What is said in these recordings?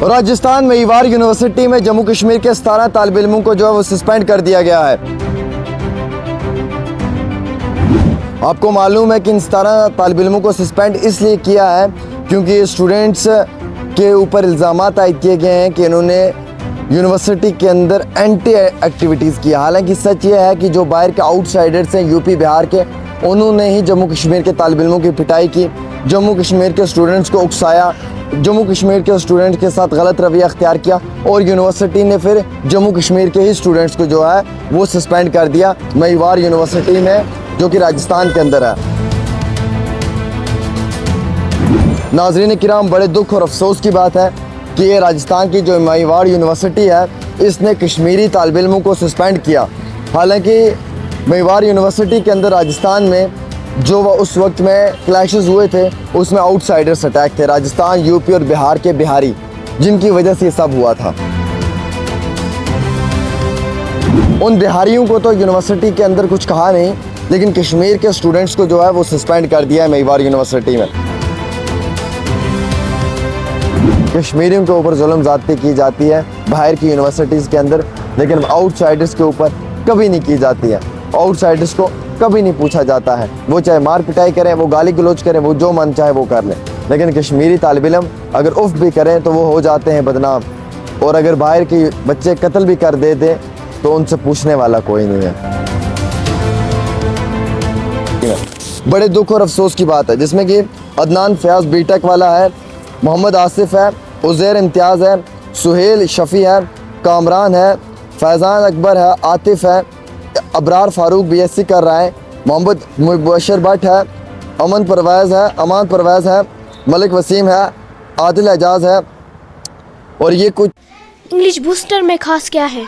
Rajasthan Mewar university में जम्मू कश्मीर के 17 तालिब इल्मों को जो है वो सस्पेंड कर दिया गया है। आपको मालूम है कि इन 17 तालिब इल्मों को सस्पेंड इसलिए किया है क्योंकि स्टूडेंट्स के ऊपर इल्ज़ामात आयद किए गए हैं कि इन्होंने यूनिवर्सिटी के अंदर एंटी एक्टिविटीज़ की। हालांकि सच ये है कि जो बाहर के आउटसाइडर्स हैं यूपी बिहार के, उन्होंने ही जम्मू कश्मीर के तालिब इल्मों की पिटाई की, जम्मू कश्मीर के स्टूडेंट्स को उकसाया, जम्मू कश्मीर के स्टूडेंट्स के साथ गलत रवैया अख्तियार किया और यूनिवर्सिटी ने फिर जम्मू कश्मीर के ही स्टूडेंट्स को जो है वो सस्पेंड कर दिया मेवाड़ यूनिवर्सिटी में, जो कि राजस्थान के अंदर है। नाज़रीन किराम, बड़े दुख और अफसोस की बात है कि ये राजस्थान की जो मेवाड़ यूनिवर्सिटी है, इसने कश्मीरी तालिब इल्मों को सस्पेंड किया। हालांकि मेवाड़ यूनिवर्सिटी के अंदर राजस्थान में जो उस वक्त में क्लैशेस हुए थे, उसमें आउटसाइडर्स अटैक थे, राजस्थान, यूपी और बिहार के बिहारी, जिनकी वजह से ये सब हुआ था। उन बिहारियों को तो यूनिवर्सिटी के अंदर कुछ कहा नहीं, लेकिन कश्मीर के स्टूडेंट्स को जो है वो सस्पेंड कर दिया है मेवाड़ यूनिवर्सिटी में। कश्मीरियों के ऊपर जुल्म ज़्यादती की जाती है बाहर की यूनिवर्सिटीज़ के अंदर, लेकिन आउटसाइडर्स के ऊपर कभी नहीं की जाती है। आउटसाइडर्स को कभी नहीं पूछा जाता है, वो चाहे मार पिटाई करें, वो गाली गलौज करें, वो जो मन चाहे वो कर लें, लेकिन कश्मीरी तालिब इल्म अगर उफ भी करें तो वो हो जाते हैं बदनाम, और अगर बाहर के बच्चे कत्ल भी कर देते तो उनसे पूछने वाला कोई नहीं है। बड़े दुख और अफसोस की बात है जिसमें कि अदनान फयाज बीटेक वाला है, मोहम्मद आसिफ है, उज़ैर इम्तियाज़ है, सुहेल शफ़ी है, कामरान है, फैज़ान अकबर है, आतिफ़ है, अबरार फ़ारूक BSc कर रहा है, मोहम्मद मुबशर भट्ट है, अमान परवेज़ है, मलिक वसीम है, आदिल एजाज है। और ये कुछ इंग्लिश बूस्टर में ख़ास क्या है?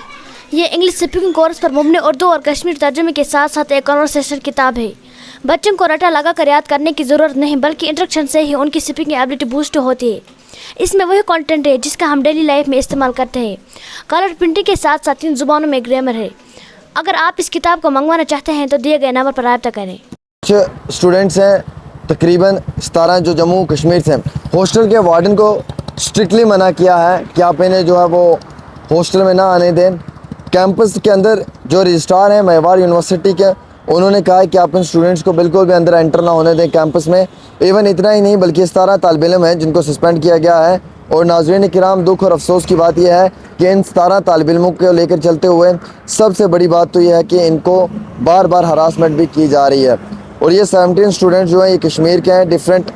ये इंग्लिश स्पीकिंग कोर्स पर मुबनी उर्दू और कश्मीर तर्जुमे के साथ साथ एक कन्वर्सेशन किताब है। बच्चों को रटा लगा कर याद करने की ज़रूरत नहीं, बल्कि इंस्ट्रक्शन से ही उनकी स्पीकिंग एबिलिटी बूस्ट होती है। इसमें वही कंटेंट है जिसका हम डेली लाइफ में इस्तेमाल करते हैं। कलर प्रिंटिंग के साथ साथ 3 ज़ुबानों में ग्रामर है। अगर आप इस किताब को मंगवाना चाहते हैं तो दिए गए नंबर पर राब्ता करें। कुछ स्टूडेंट्स हैं, तकरीबन 17 जो जम्मू कश्मीर से, हॉस्टल के वार्डन को स्ट्रिक्टली मना किया है कि आप इन्हें जो है वो हॉस्टल में ना आने दें। कैंपस के अंदर जो रजिस्ट्रार हैं मेवाड़ यूनिवर्सिटी के, उन्होंने कहा है कि आप इन स्टूडेंट्स को बिल्कुल भी अंदर एंटर ना होने दें कैंपस में। इवन इतना ही नहीं बल्कि 17 तालिब इल्म हैं जिनको सस्पेंड किया गया है। और नाज़रीन किराम, दुख और अफसोस की बात यह है कि इन 17 तालिब इल्मों को लेकर चलते हुए सबसे बड़ी बात तो यह है कि इनको बार बार हरासमेंट भी की जा रही है। और ये 17 स्टूडेंट्स जो हैं ये कश्मीर के हैं, डिफरेंट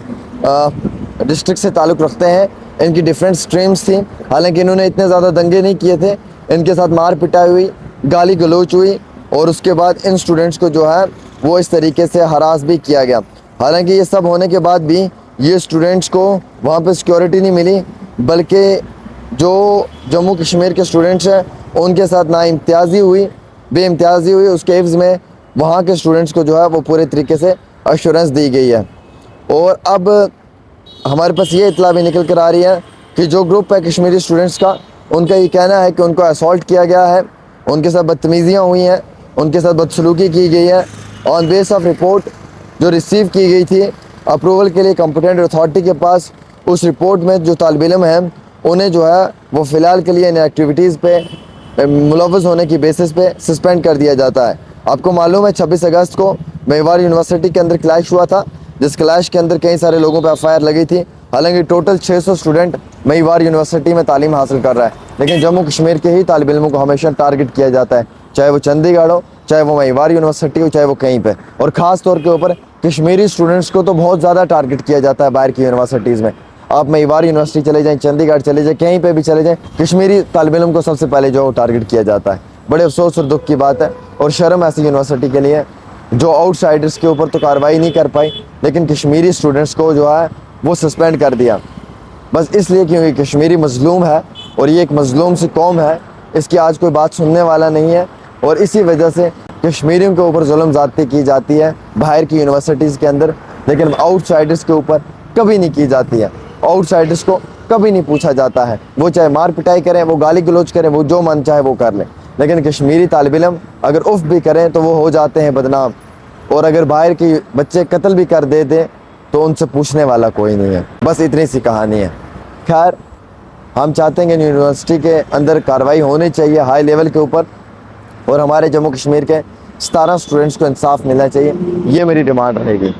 डिस्ट्रिक्ट से ताल्लुक़ रखते हैं, इनकी डिफरेंट स्ट्रीम्स थी। हालांकि इन्होंने इतने ज़्यादा दंगे नहीं किए थे, इनके साथ मार पिटाई हुई, गाली गलौच हुई और उसके बाद इन स्टूडेंट्स को जो है वो इस तरीके से हरास भी किया गया। हालांकि ये सब होने के बाद भी ये स्टूडेंट्स को वहाँ पे सिक्योरिटी नहीं मिली, बल्कि जो जम्मू कश्मीर के स्टूडेंट्स हैं उनके साथ नाइम्तियाज़ी हुई, बेइम्तियाज़ी हुई। उसके एवज़ में वहाँ के स्टूडेंट्स को जो है वो पूरे तरीके से अश्योरेंस दी गई है। और अब हमारे पास ये इतला भी निकल कर आ रही है कि जो ग्रुप है कश्मीरी स्टूडेंट्स का, उनका ये कहना है कि उनको असॉल्ट किया गया है, उनके साथ बदतमीज़ियाँ हुई हैं, उनके साथ बदसलूकी की गई है। ऑन बेस ऑफ रिपोर्ट जो रिसीव की गई थी अप्रूवल के लिए कॉम्पिटेंट अथॉरिटी के पास, उस रिपोर्ट में जो तालिब इल्म हैं उन्हें जो है वो फ़िलहाल के लिए इन एक्टिविटीज़ पे मुलव्वस होने की बेसिस पे सस्पेंड कर दिया जाता है। आपको मालूम है 26 अगस्त को मेवाड़ यूनिवर्सिटी के अंदर क्लैश हुआ था, जिस क्लैश के अंदर कई सारे लोगों पर FIR लगी थी। हालांकि टोटल 600 स्टूडेंट मेवाड़ यूनिवर्सिटी में तालीम हासिल कर रहा है, लेकिन जम्मू कश्मीर के ही तालिब इल्मों को हमेशा टारगेट किया जाता है, चाहे वो चंडीगढ़ हो, चाहे वो मेवाड़ यूनिवर्सिटी हो, चाहे वो कहीं पे। और ख़ास तौर के ऊपर कश्मीरी स्टूडेंट्स को तो बहुत ज़्यादा टारगेट किया जाता है बाहर की यूनिवर्सिटीज़ में। आप मेवाड़ यूनिवर्सिटी चले जाएँ, चंडीगढ़ चले जाएँ, कहीं पे भी चले जाएँ, कश्मीरी तालिब इल्म को सबसे पहले जो टारगेट किया जाता है। बड़े अफसोस और दुख की बात है और शर्म ऐसी यूनिवर्सिटी के लिए जो आउटसाइडर्स के ऊपर तो कार्रवाई नहीं कर पाई, लेकिन कश्मीरी स्टूडेंट्स को जो है वो सस्पेंड कर दिया, बस इसलिए क्योंकि कश्मीरी मज़लूम है और ये एक मज़लूम सी कौम है, इसकी आज कोई बात सुनने वाला नहीं है। और इसी वजह से कश्मीरियों के ऊपर जुल्म ज़्यादती की जाती है बाहर की यूनिवर्सिटीज़ के अंदर, लेकिन आउटसाइडर्स के ऊपर कभी नहीं की जाती है। आउटसाइडर्स को कभी नहीं पूछा जाता है, वो चाहे मार पिटाई करें, वो गाली गलौज करें, वो जो मन चाहे वो कर लें, लेकिन कश्मीरी तालिब इल्म अगर उफ भी करें तो वो हो जाते हैं बदनाम, और अगर बाहर के बच्चे कत्ल भी कर देते तो उनसे पूछने वाला कोई नहीं है। बस इतनी सी कहानी है। खैर, ہم چاہتے ہیں کہ یونیورسٹی کے اندر کارروائی ہونی چاہیے ہائی لیول کے اوپر، اور ہمارے جموں کشمیر کے 17 اسٹوڈنٹس کو انصاف ملنا چاہیے، یہ میری ڈیمانڈ رہے گی.